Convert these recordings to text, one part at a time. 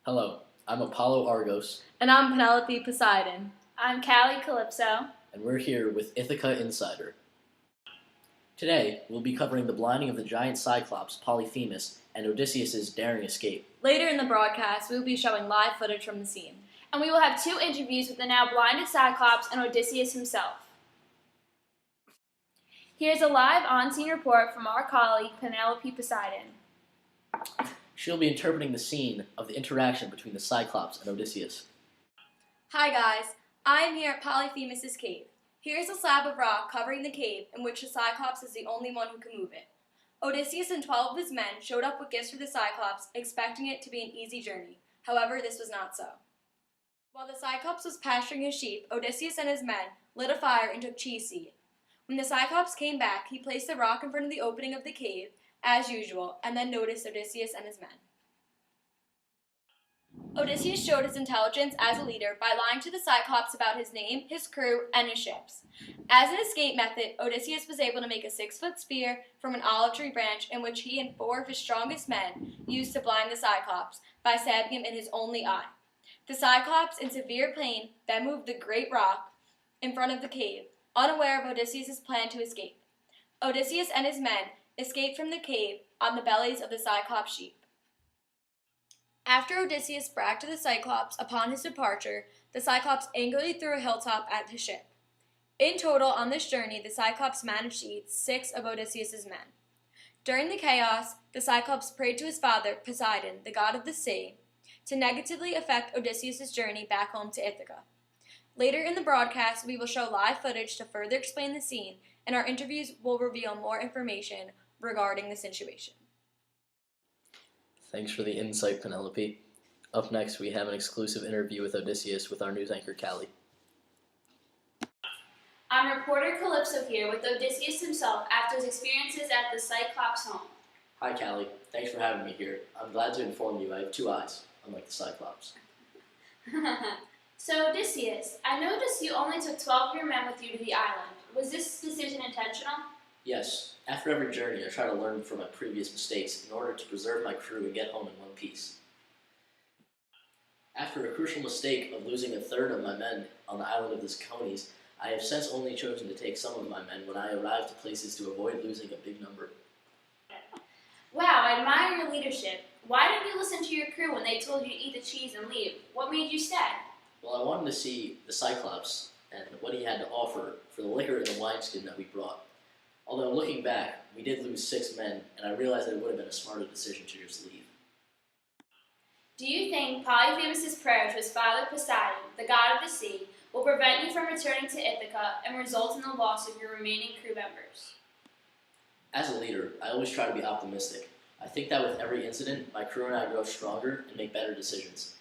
Hello, I'm Apollo Argos, And I'm Penelope Poseidon. I'm Callie Calypso. and we're here with Ithaca Insider. Today, we'll be covering the blinding of the giant Cyclops, Polyphemus, and Odysseus' daring escape. Later in the broadcast, we will be showing live footage from the scene. And we will have two interviews with the now blinded Cyclops and Odysseus himself. Here's a live on-scene report from our colleague, Penelope Poseidon. She'll be interpreting the scene of the interaction between the Cyclops and Odysseus. Hi guys, I am here at Polyphemus' cave. Here's a slab of rock covering the cave in which the Cyclops is the only one who can move it. Odysseus and 12 of his men showed up with gifts for the Cyclops, expecting it to be an easy journey. However, this was not so. While the Cyclops was pasturing his sheep, Odysseus and his men lit a fire and took cheese seed. When the Cyclops came back, he placed the rock in front of the opening of the cave, as usual, and then noticed Odysseus and his men. Odysseus showed his intelligence as a leader by lying to the Cyclops about his name, his crew, and his ships. As an escape method, Odysseus was able to make a 6-foot spear from an olive tree branch in which he and 4 of his strongest men used to blind the Cyclops by stabbing him in his only eye. The Cyclops, in severe pain, then moved the great rock in front of the cave, unaware of Odysseus' plan to escape. Odysseus and his men escaped from the cave on the bellies of the Cyclops sheep. After Odysseus bragged to the Cyclops upon his departure, the Cyclops angrily threw a hilltop at his ship. In total, on this journey, the Cyclops managed to eat 6 of Odysseus' men. During the chaos, the Cyclops prayed to his father, Poseidon, the god of the sea, to negatively affect Odysseus' journey back home to Ithaca. Later in the broadcast, we will show live footage to further explain the scene, and our interviews will reveal more information regarding the situation. Thanks for the insight, Penelope. Up next, we have an exclusive interview with Odysseus with our news anchor, Callie. I'm reporter Calypso here with Odysseus himself after his experiences at the Cyclops home. Hi, Callie. Thanks for having me here. I'm glad to inform you I have 2 eyes, unlike the Cyclops. So, Odysseus, I noticed you only took 12 of your men with you to the island. Was this decision intentional? Yes, after every journey, I try to learn from my previous mistakes in order to preserve my crew and get home in one piece. After a crucial mistake of losing a third of my men on the island of the Conies, I have since only chosen to take some of my men when I arrive to places to avoid losing a big number. Wow, I admire your leadership. Why didn't you listen to your crew when they told you to eat the cheese and leave? What made you stay? Well, I wanted to see the Cyclops and what he had to offer for the liquor and the wineskin that we brought. Although looking back, we did lose 6 men, and I realized that it would have been a smarter decision to just leave. Do you think Polyphemus' prayer to his father Poseidon, the god of the sea, will prevent you from returning to Ithaca and result in the loss of your remaining crew members? As a leader, I always try to be optimistic. I think that with every incident, my crew and I grow stronger and make better decisions.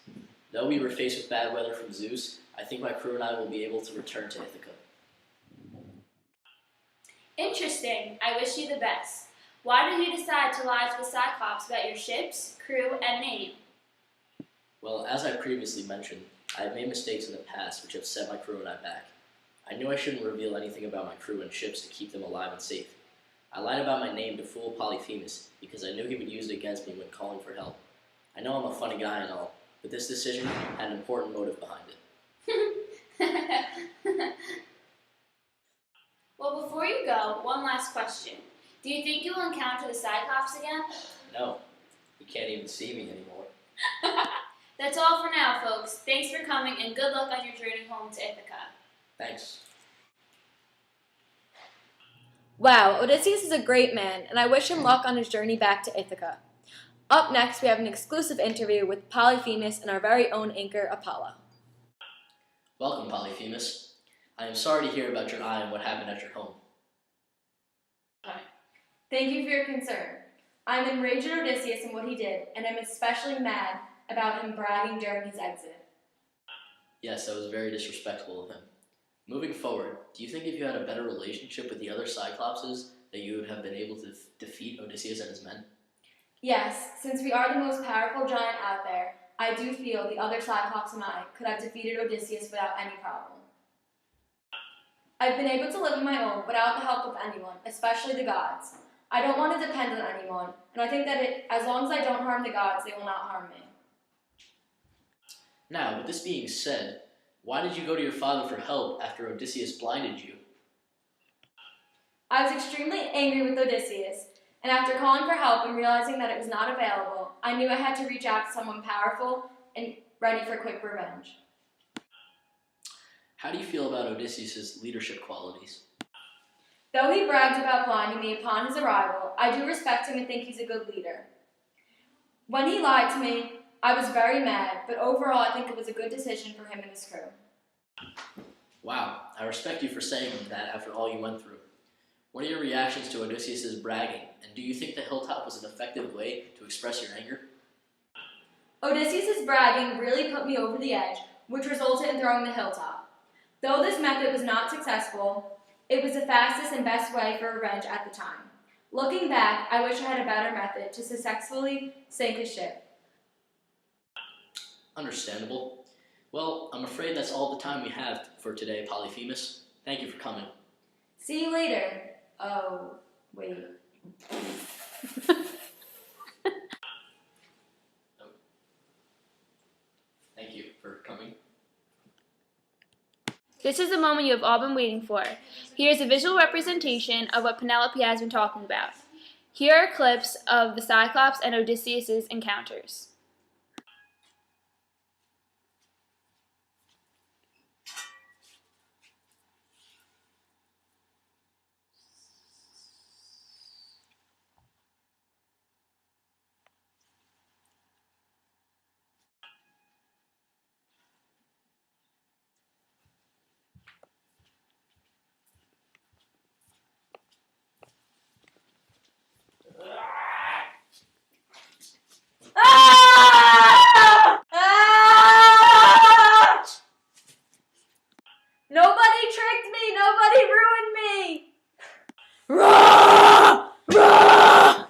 Though we were faced with bad weather from Zeus, I think my crew and I will be able to return to Ithaca. Interesting. I wish you the best. Why did you decide to lie to the Cyclops about your ships, crew, and name? Well, as I previously mentioned, I have made mistakes in the past which have set my crew and I back. I knew I shouldn't reveal anything about my crew and ships to keep them alive and safe. I lied about my name to fool Polyphemus because I knew he would use it against me when calling for help. I know I'm a funny guy and all, but this decision had an important motive behind it. Well, before you go, one last question. Do you think you'll encounter the Cyclops again? No, he can't even see me anymore. That's all for now, folks. Thanks for coming, and good luck on your journey home to Ithaca. Thanks. Wow, Odysseus is a great man, and I wish him luck on his journey back to Ithaca. Up next, we have an exclusive interview with Polyphemus and our very own anchor, Apollo. Welcome, Polyphemus. I am sorry to hear about your eye and what happened at your home. Thank you for your concern. I'm enraged at Odysseus and what he did, and I'm especially mad about him bragging during his exit. Yes, that was very disrespectful of him. Moving forward, do you think if you had a better relationship with the other Cyclopses, that you would have been able to defeat Odysseus and his men? Yes, since we are the most powerful giant out there, I do feel the other Cyclops and I could have defeated Odysseus without any problem. I've been able to live on my own without the help of anyone, especially the gods. I don't want to depend on anyone, and I think that as long as I don't harm the gods, they will not harm me. Now, with this being said, why did you go to your father for help after Odysseus blinded you? I was extremely angry with Odysseus, and after calling for help and realizing that it was not available, I knew I had to reach out to someone powerful and ready for quick revenge. How do you feel about Odysseus' leadership qualities? Though he bragged about blinding me upon his arrival, I do respect him and think he's a good leader. When he lied to me, I was very mad, but overall I think it was a good decision for him and his crew. Wow, I respect you for saying that after all you went through. What are your reactions to Odysseus' bragging, and do you think the hilltop was an effective way to express your anger? Odysseus' bragging really put me over the edge, which resulted in throwing the hilltop. Though this method was not successful, it was the fastest and best way for revenge at the time. Looking back, I wish I had a better method to successfully sink a ship. Understandable. Well, I'm afraid that's all the time we have for today, Polyphemus. Thank you for coming. See you later. Oh, wait. Thank you for coming. This is the moment you have all been waiting for. Here's a visual representation of what Penelope has been talking about. Here are clips of the Cyclops and Odysseus' encounters. Ah! Ah! Nobody tricked me! Nobody ruined me! Rah! Rah!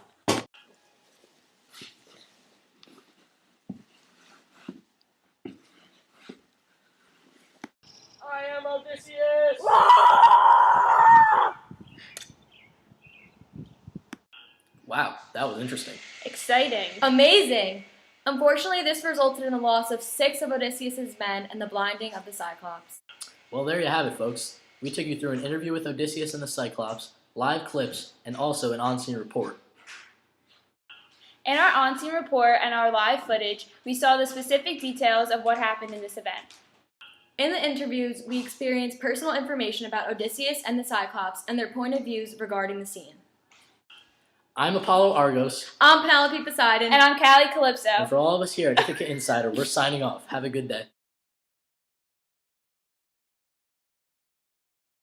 I am Odysseus! Wow, that was interesting. Exciting. Amazing! Unfortunately, this resulted in the loss of 6 of Odysseus' men and the blinding of the Cyclops. Well, there you have it, folks. We took you through an interview with Odysseus and the Cyclops, live clips, and also an on-scene report. In our on-scene report and our live footage, we saw the specific details of what happened in this event. In the interviews, we experienced personal information about Odysseus and the Cyclops and their point of views regarding the scene. I'm Apollo Argos, I'm Penelope Poseidon. And I'm Callie Calypso. and for all of us here at Ithaca Insider, we're signing off. Have a good day.